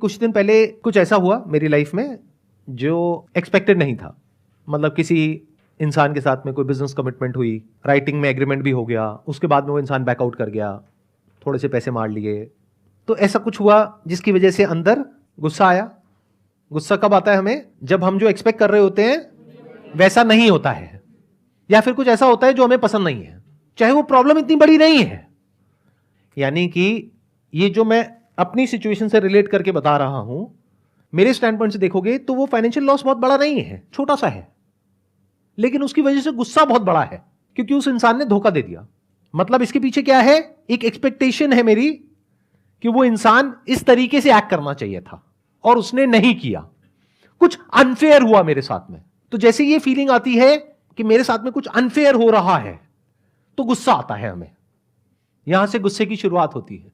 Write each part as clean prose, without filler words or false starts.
कुछ दिन पहले कुछ ऐसा हुआ मेरी लाइफ में जो एक्सपेक्टेड नहीं था। मतलब किसी इंसान के साथ में कोई बिजनेस कमिटमेंट हुई, राइटिंग में एग्रीमेंट भी हो गया, उसके बाद में वो इंसान बैकआउट कर गया, थोड़े से पैसे मार लिए। तो ऐसा कुछ हुआ जिसकी वजह से अंदर गुस्सा आया। गुस्सा कब आता है हमें? जब हम जो एक्सपेक्ट कर रहे होते हैं वैसा नहीं होता है, या फिर कुछ ऐसा होता है जो हमें पसंद नहीं है, चाहे वो प्रॉब्लम इतनी बड़ी नहीं है। यानी कि ये जो मैं अपनी सिचुएशन से रिलेट करके बता रहा हूं, मेरे स्टैंड पॉइंट से देखोगे तो वो फाइनेंशियल लॉस बहुत बड़ा नहीं है, छोटा सा है, लेकिन उसकी वजह से गुस्सा बहुत बड़ा है क्योंकि उस इंसान ने धोखा दे दिया। मतलब इसके पीछे क्या है? एक एक्सपेक्टेशन है मेरी कि वो इंसान इस तरीके से एक्ट करना चाहिए था और उसने नहीं किया, कुछ अनफेयर हुआ मेरे साथ में। तो जैसे ये फीलिंग आती है कि मेरे साथ में कुछ अनफेयर हो रहा है तो गुस्सा आता है हमें। यहां से गुस्से की शुरुआत होती है।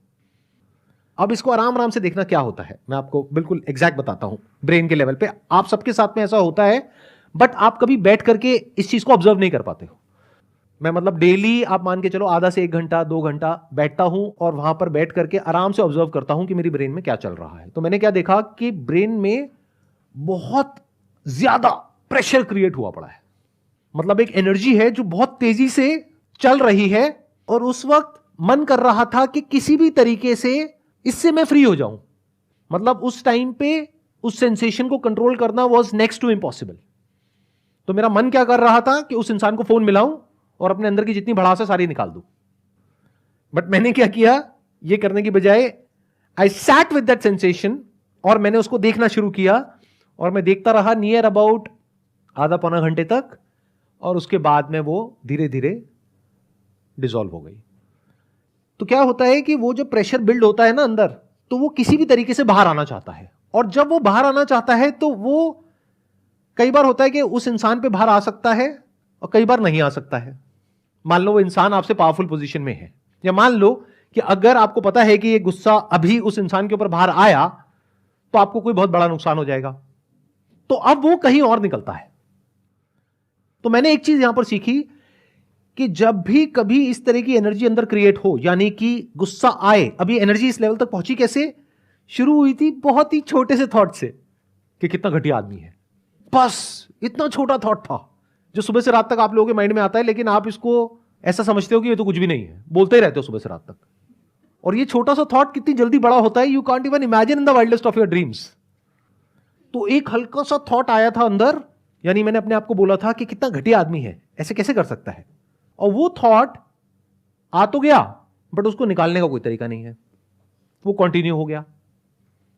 अब इसको आराम आराम से देखना क्या होता है, मैं आपको बिल्कुल एग्जैक्ट बताता हूं। ब्रेन के लेवल पे आप सबके साथ में ऐसा होता है, बट आप कभी बैठ करके इस चीज को ऑब्जर्व नहीं कर पाते हो। मैं मतलब डेली आप मान के चलो आधा से 1 घंटा 2 घंटा बैठता हूं और वहां पर बैठ करके आराम से ऑब्जर्व करता हूं कि मेरी ब्रेन में क्या चल रहा है। तो मैंने क्या देखा कि ब्रेन में बहुत ज्यादा प्रेशर क्रिएट हुआ पड़ा है। मतलब एक एनर्जी है जो बहुत तेजी से चल रही है और उस वक्त मन कर रहा था कि किसी भी तरीके से इससे मैं फ्री हो जाऊं। मतलब उस टाइम पे उस सेंसेशन को कंट्रोल करना वाज नेक्स्ट टू इम्पॉसिबल। तो मेरा मन क्या कर रहा था कि उस इंसान को फोन मिलाऊं और अपने अंदर की जितनी भड़ास है सारी निकाल दूं। बट मैंने क्या किया, ये करने की बजाय I sat with that sensation और मैंने उसको देखना शुरू किया और मैं देखता रहा नियर अबाउट आधा पौना घंटे तक, और उसके बाद में वो धीरे धीरे डिसॉल्व हो गई। तो क्या होता है कि वो जो प्रेशर बिल्ड होता है ना अंदर, तो वो किसी भी तरीके से बाहर आना चाहता है, और जब वो बाहर आना चाहता है तो वो कई बार होता है कि उस इंसान पे बाहर आ सकता है और कई बार नहीं आ सकता है। मान लो वो इंसान आपसे पावरफुल पोजीशन में है, या मान लो कि अगर आपको पता है कि ये गुस्सा अभी उस इंसान के ऊपर बाहर आया तो आपको कोई बहुत बड़ा नुकसान हो जाएगा, तो अब वो कहीं और निकलता है। तो मैंने एक चीज यहां पर सीखी कि जब भी कभी इस तरह की एनर्जी अंदर क्रिएट हो, यानी कि गुस्सा आए, अभी एनर्जी इस लेवल तक पहुंची कैसे? शुरू हुई थी बहुत ही छोटे से थॉट से कि कितना घटिया आदमी है। बस इतना छोटा थॉट था जो सुबह से रात तक आप लोगों के माइंड में आता है, लेकिन आप इसको ऐसा समझते हो कि ये तो कुछ भी नहीं है, बोलते ही रहते हो सुबह से रात तक। और ये छोटा सा थॉट कितनी जल्दी बड़ा होता है, you can't even imagine in the wildest of your dreams. तो एक हल्का सा थॉट आया था अंदर, यानी मैंने अपने आप को बोला था कि कितना घटिया आदमी है, ऐसे कैसे कर सकता है। और वो थॉट आ तो गया, बट उसको निकालने का कोई तरीका नहीं है, वो कंटिन्यू हो गया।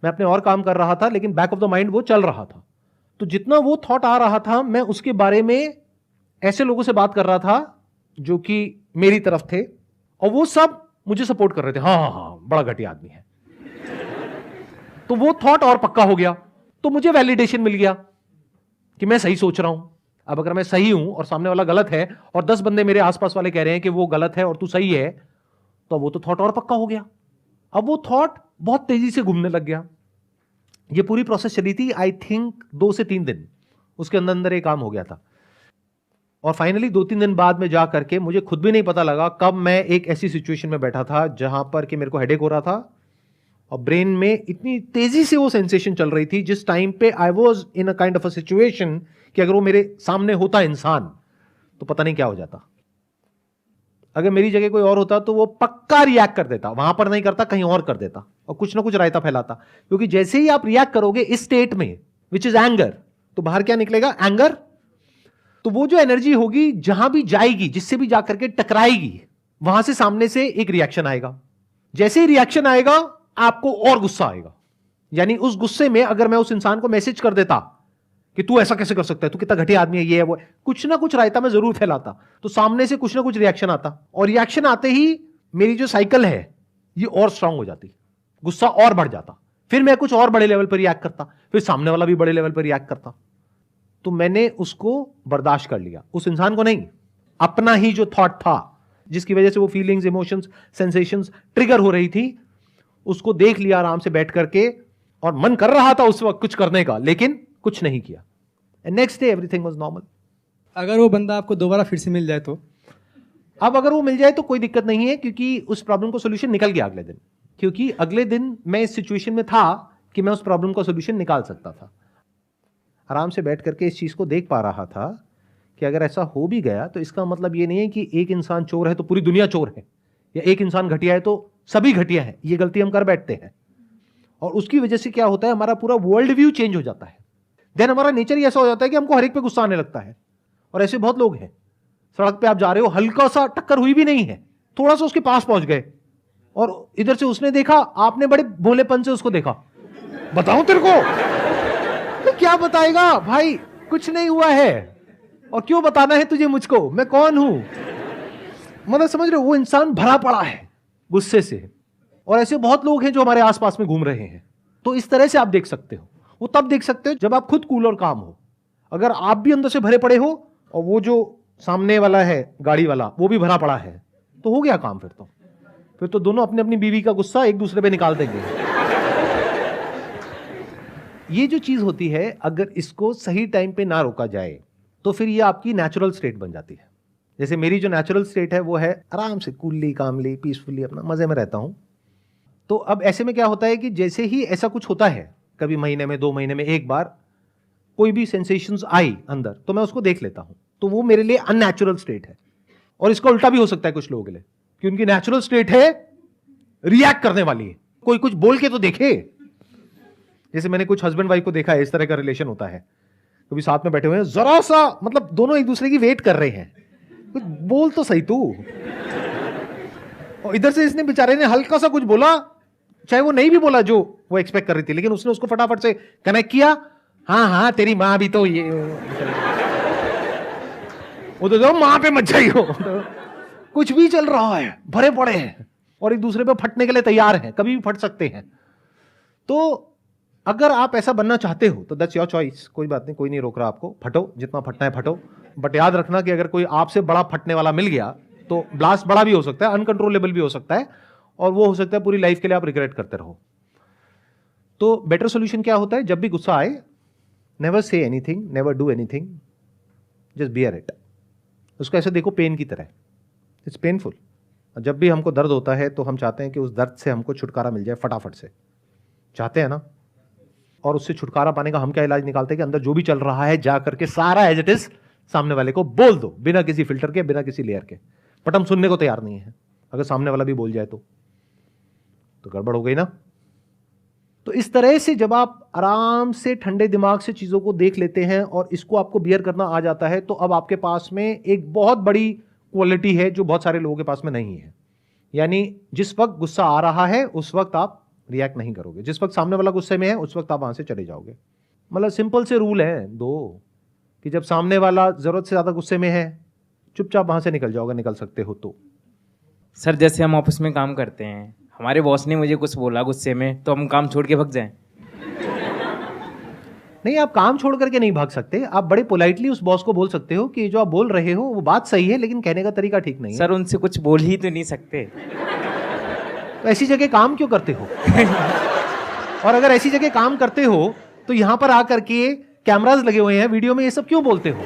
मैं अपने और काम कर रहा था, लेकिन बैक ऑफ द माइंड वो चल रहा था। तो जितना वो थॉट आ रहा था, मैं उसके बारे में ऐसे लोगों से बात कर रहा था जो कि मेरी तरफ थे, और वो सब मुझे सपोर्ट कर रहे थे, हाँ हाँ हाँ बड़ा घटिया आदमी है। तो वो थॉट और पक्का हो गया, तो मुझे वैलिडेशन मिल गया कि मैं सही सोच रहा हूं। अब अगर मैं सही हूं और सामने वाला गलत है, और 10 बंदे मेरे आसपास वाले कह रहे हैं कि वो गलत है और तू सही है, तो वो तो थॉट और पक्का हो गया। अब वो थॉट बहुत तेजी से घूमने लग गया। ये पूरी प्रोसेस चली थी आई थिंक 2 से 3 दिन, उसके अंदर अंदर ये काम हो गया था। और फाइनली 2-3 दिन बाद में जा करके मुझे खुद भी नहीं पता लगा कब मैं एक ऐसी सिचुएशन में बैठा था जहां पर कि मेरे को हेडेक हो रहा था और ब्रेन में इतनी तेजी से वो सेंसेशन चल रही थी, जिस टाइम पे I was in a kind of a situation कि अगर वो मेरे सामने होता इंसान तो पता नहीं क्या हो जाता। अगर मेरी जगह कोई और होता तो वो पक्का रिएक्ट कर देता, वहां पर नहीं करता कहीं और कर देता और कुछ ना कुछ रायता फैलाता। क्योंकि जैसे ही आप रिएक्ट करोगे इस स्टेट में विच इज एंगर, तो बाहर क्या निकलेगा? एंगर। तो वो जो एनर्जी होगी जहां भी जाएगी, जिससे भी जाकर के टकराएगी, वहां से सामने से एक रिएक्शन आएगा। जैसे ही रिएक्शन आएगा आपको और गुस्सा आएगा। यानी उस गुस्से में अगर मैं उस इंसान को मैसेज कर देता कि तू ऐसा कैसे कर सकता है, तू कितना घटिया आदमी है, ये है वो है, कुछ ना कुछ रायता मैं जरूर फैलाता, तो सामने से कुछ ना कुछ रिएक्शन आता, और रिएक्शन आते ही मेरी जो साइकिल है ये और स्ट्रांग हो जाती, गुस्सा और बढ़ जाता, फिर मैं कुछ और बड़े लेवल पर रिएक्ट करता, फिर सामने वाला भी बड़े लेवल पर रिएक्ट करता। तो मैंने उसको बर्दाश्त कर लिया, उस इंसान को नहीं, अपना ही जो थॉट था जिसकी वजह से वो फीलिंग्स, इमोशंस, सेंसेशंस ट्रिगर हो रही थी, उसको देख लिया आराम से बैठ करके, और मन कर रहा था उस वक्त कुछ करने का, लेकिन कुछ नहीं किया। And next day everything was normal. अगर वो बंदा आपको दोबारा फिर से मिल जाए तो? अब अगर वो मिल जाए तो कोई दिक्कत नहीं है, क्योंकि उस प्रॉब्लम को सोल्यूशन निकल गया अगले दिन। क्योंकि अगले दिन मैं इस सिचुएशन में था कि मैं उस प्रॉब्लम का सोल्यूशन निकाल सकता था। आराम से बैठ करके इस चीज़ को देख पा रहा था कि अगर ऐसा हो भी गया तो इसका मतलब ये नहीं है कि एक इंसान चोर है तो पूरी दुनिया चोर है, या एक इंसान घटिया है तो सभी घटिया है। ये गलती हम कर बैठते हैं, और उसकी वजह से क्या होता है, हमारा पूरा वर्ल्ड व्यू चेंज हो जाता है। देन हमारा नेचर ही ऐसा हो जाता है कि हमको हर एक पे गुस्सा आने लगता है। और ऐसे बहुत लोग हैं, सड़क पे आप जा रहे हो, हल्का सा टक्कर हुई भी नहीं है, थोड़ा सा उसके पास पहुंच गए, और इधर से उसने देखा, आपने बड़े भोलेपन से उसको देखा, बताऊं तेरे को? तो क्या बताएगा भाई, कुछ नहीं हुआ है, और क्यों बताना है तुझे मुझको, मैं कौन हूं? मतलब समझ रहे हो, वो इंसान भरा पड़ा है गुस्से से। और ऐसे बहुत लोग हैं जो हमारे आसपास में घूम रहे हैं। तो इस तरह से आप देख सकते हो। वो तब देख सकते हो जब आप खुद कूल और काम हो। अगर आप भी अंदर से भरे पड़े हो और वो जो सामने वाला है गाड़ी वाला वो भी भरा पड़ा है, तो हो गया काम। फिर तो दोनों अपनी अपनी बीवी का गुस्सा एक दूसरे पे निकाल देंगे। ये जो चीज होती है, अगर इसको सही टाइम पे ना रोका जाए तो फिर ये आपकी नेचुरल स्टेट बन जाती है। जैसे मेरी जो नेचुरल स्टेट है वो है आराम से कूलली कामली पीसफुली अपना मजे में रहता हूं। तो अब ऐसे में क्या होता है कि जैसे ही ऐसा कुछ होता है, कभी महीने में 2 महीने में एक बार कोई भी सेंसेशंस आई अंदर, तो मैं उसको देख लेता हूं। तो वो मेरे लिए अननेचुरल स्टेट है। और इसका उल्टा भी हो सकता है कुछ लोगों के लिए कि उनकी नेचुरल स्टेट है रिएक्ट करने वाली है। कोई कुछ बोल के तो देखे। जैसे मैंने कुछ हस्बैंड वाइफ को देखा है, इस तरह का रिलेशन होता है, कभी साथ में बैठे हुए हैं, जरा सा मतलब दोनों एक दूसरे की वेट कर रहे हैं, कुछ बोल तो सही तू। और इधर से इसने बेचारे ने हल्का सा कुछ बोला, चाहे वो नहीं भी बोला जो वो एक्सपेक्ट कर रही थी, लेकिन उसने उसको फटाफट से कनेक्ट किया। हाँ हाँ तेरी माँ भी तो ये वो तो माँ पे मत जाइयो। कुछ भी चल रहा है, भरे पड़े हैं और एक दूसरे पे फटने के लिए तैयार हैं, कभी भी फट सकते हैं। तो अगर आप ऐसा बनना चाहते हो तो दैट्स योर चॉइस, कोई बात नहीं, कोई नहीं रोक रहा आपको, फटो जितना फटना है फटो। बट याद रखना कि अगर कोई आपसे बड़ा फटने वाला मिल गया तो ब्लास्ट बड़ा भी हो सकता है, अनकंट्रोलेबल भी हो सकता है, और वो हो सकता है पूरी लाइफ के लिए आप रिग्रेट करते रहो। तो बेटर सोल्यूशन क्या होता है, जब भी गुस्सा आए, never say anything, never do anything, just bear it. उसको ऐसे देखो पेन की तरह, इट्स पेनफुल। जब भी हमको दर्द होता है तो हम चाहते हैं कि उस दर्द से हमको छुटकारा मिल जाए फटाफट से, चाहते हैं ना। और उससे छुटकारा पाने का हम क्या इलाज निकालते हैं कि अंदर जो भी चल रहा है जा करके सारा एज इट इज सामने वाले को बोल दो, बिना किसी फिल्टर के, बिना किसी लेयर के। बट हम सुनने को तैयार नहीं है। अगर सामने वाला भी बोल जाए तो गड़बड़ हो गई ना। तो इस तरह से जब आप आराम से ठंडे दिमाग से चीजों को देख लेते हैं और इसको आपको बियर करना आ जाता है, तो अब आपके पास में एक बहुत बड़ी क्वालिटी है जो बहुत सारे लोगों के पास में नहीं है। यानी जिस वक्त गुस्सा आ रहा है उस वक्त आप रिएक्ट नहीं करोगे, जिस वक्त सामने वाला गुस्से में है उस वक्त आप वहां से चले जाओगे। मतलब सिंपल से रूल है 2 कि जब सामने वाला जरूरत से ज्यादा गुस्से में है, चुपचाप वहां से निकल जाओगे, निकल सकते हो तो। सर जैसे हम ऑफिस में काम करते हैं, हमारे बॉस ने मुझे कुछ बोला गुस्से में, तो हम काम छोड़ के भाग जाएं? नहीं, आप काम छोड़ करके नहीं भाग सकते। आप बड़े पोलाइटली उस बॉस को बोल सकते हो कि जो आप बोल रहे हो वो बात सही है, लेकिन कहने का तरीका ठीक नहीं है। सर उनसे कुछ बोल ही तो नहीं सकते। तो ऐसी जगह काम क्यों करते हो? और अगर ऐसी जगह काम करते हो तो यहां पर आकर के कैमरास लगे हुए हैं, वीडियो में ये सब क्यों बोलते हो?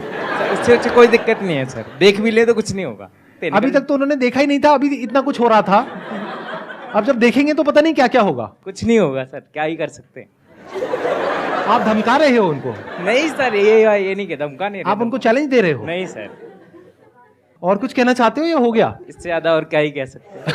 उससे कोई दिक्कत नहीं है सर, देख भी ले तो कुछ नहीं होगा। अभी तक तो उन्होंने देखा ही नहीं था, अभी इतना कुछ हो रहा था। अब जब देखेंगे तो पता नहीं क्या क्या होगा। कुछ नहीं होगा सर, क्या ही कर सकते हैं। आप धमका रहे हो उनको? नहीं सर, ये नहीं कि धमका नहीं, आप उनको चैलेंज दे रहे हो? नहीं सर। और कुछ कहना चाहते हो या हो गया? इससे ज्यादा और क्या ही कह सकते हैं।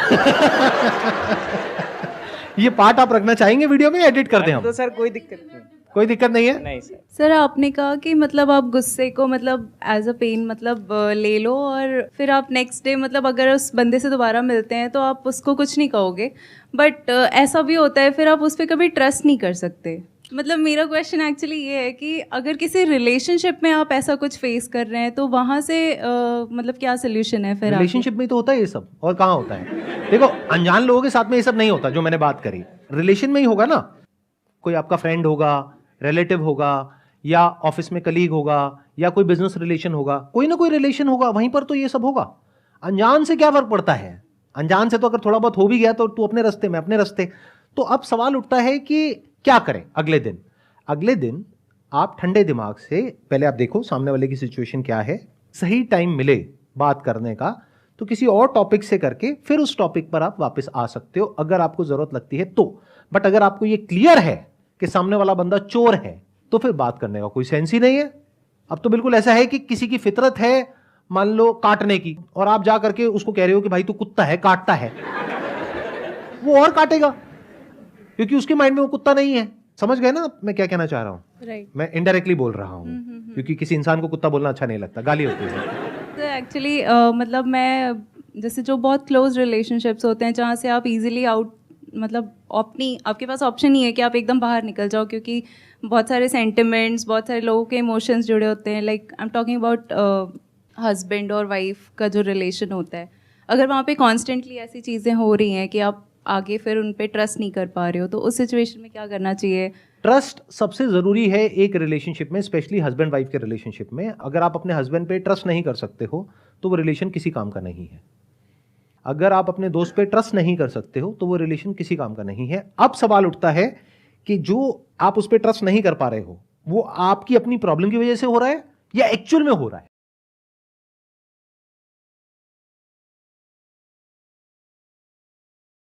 ये पार्ट आप रखना चाहेंगे वीडियो में, एडिट कर दें हम? तो सर कोई दिक्कत नहीं। कोई दिक्कत नहीं है? नहीं सर। सर आपने कहा कि मतलब आप गुस्से को मतलब एज अ पेन मतलब ले लो, और फिर आप नेक्स्ट डे मतलब अगर उस बंदे से दोबारा मिलते हैं तो आप उसको कुछ नहीं कहोगे, बट ऐसा भी होता है फिर आप उस पर कभी ट्रस्ट नहीं कर सकते। मतलब मेरा क्वेश्चन एक्चुअली ये है कि अगर किसी रिलेशनशिप में आप ऐसा कुछ फेस कर रहे हैं तो वहाँ से मतलब क्या सोल्यूशन है फिर? रिलेशनशिप में तो होता है ये सब, और कहाँ होता है? देखो, अनजान लोगों के साथ में ये सब नहीं होता जो मैंने बात करी। रिलेशन में ही होगा ना, कोई आपका फ्रेंड होगा, रिलेटिव होगा, या ऑफिस में कलीग होगा, या कोई बिजनेस रिलेशन होगा, कोई ना कोई रिलेशन होगा, वहीं पर तो ये सब होगा। अनजान से क्या फर्क पड़ता है? अनजान से तो अगर थोड़ा बहुत हो भी गया तो तू अपने रास्ते में अपने रास्ते। तो अब सवाल उठता है कि क्या करें अगले दिन आप ठंडे दिमाग से पहले आप देखो सामने वाले की सिचुएशन क्या है, सही टाइम मिले बात करने का तो किसी और टॉपिक से करके फिर उस टॉपिक पर आप वापस आ सकते हो अगर आपको जरूरत लगती है तो। बट अगर आपको ये क्लियर है कि सामने वाला बंदा चोर है, तो फिर बात करने का कोई सेंस ही नहीं है। अब तो बिल्कुल ऐसा है कि किसी की फितरत है मान लो काटने की, और आप जा करके उसको कह रहे हो कि भाई तू कुत्ता है, काटता है, वो और काटेगा क्योंकि उसके माइंड में वो कुत्ता नहीं है। समझ गए ना मैं क्या कहना चाह रहा हूं? राइट। मैं इनडायरेक्टली बोल रहा हूं क्योंकि किसी इंसान को कुत्ता बोलना अच्छा नहीं लगता, गाली होती है। तो एक्चुअली मतलब मैं जैसे जो बहुत क्लोज रिलेशनशिप्स होते हैं जहाँ से आप इजीली आउट मतलब अपनी आपके पास ऑप्शन नहीं है कि आप एकदम बाहर निकल जाओ, क्योंकि बहुत सारे सेंटिमेंट्स, बहुत सारे लोगों के इमोशंस जुड़े होते हैं। Like I am talking about husband और वाइफ का जो रिलेशन होता है, अगर वहाँ पे कॉन्स्टेंटली ऐसी चीज़ें हो रही हैं कि आप आगे फिर उन पे ट्रस्ट नहीं कर पा रहे हो, तो उस सिचुएशन में क्या करना चाहिए? ट्रस्ट सबसे जरूरी है एक रिलेशनशिप में, स्पेशली हस्बैंड वाइफ के रिलेशनशिप में। अगर आप अपने हस्बैंड पे ट्रस्ट नहीं कर सकते हो तो वो रिलेशन किसी काम का नहीं है। अगर आप अपने दोस्त पे ट्रस्ट नहीं कर सकते हो तो वो रिलेशन किसी काम का नहीं है। अब सवाल उठता है कि जो आप उस पर ट्रस्ट नहीं कर पा रहे हो वो आपकी अपनी प्रॉब्लम की वजह से हो रहा है या एक्चुअल में हो रहा है।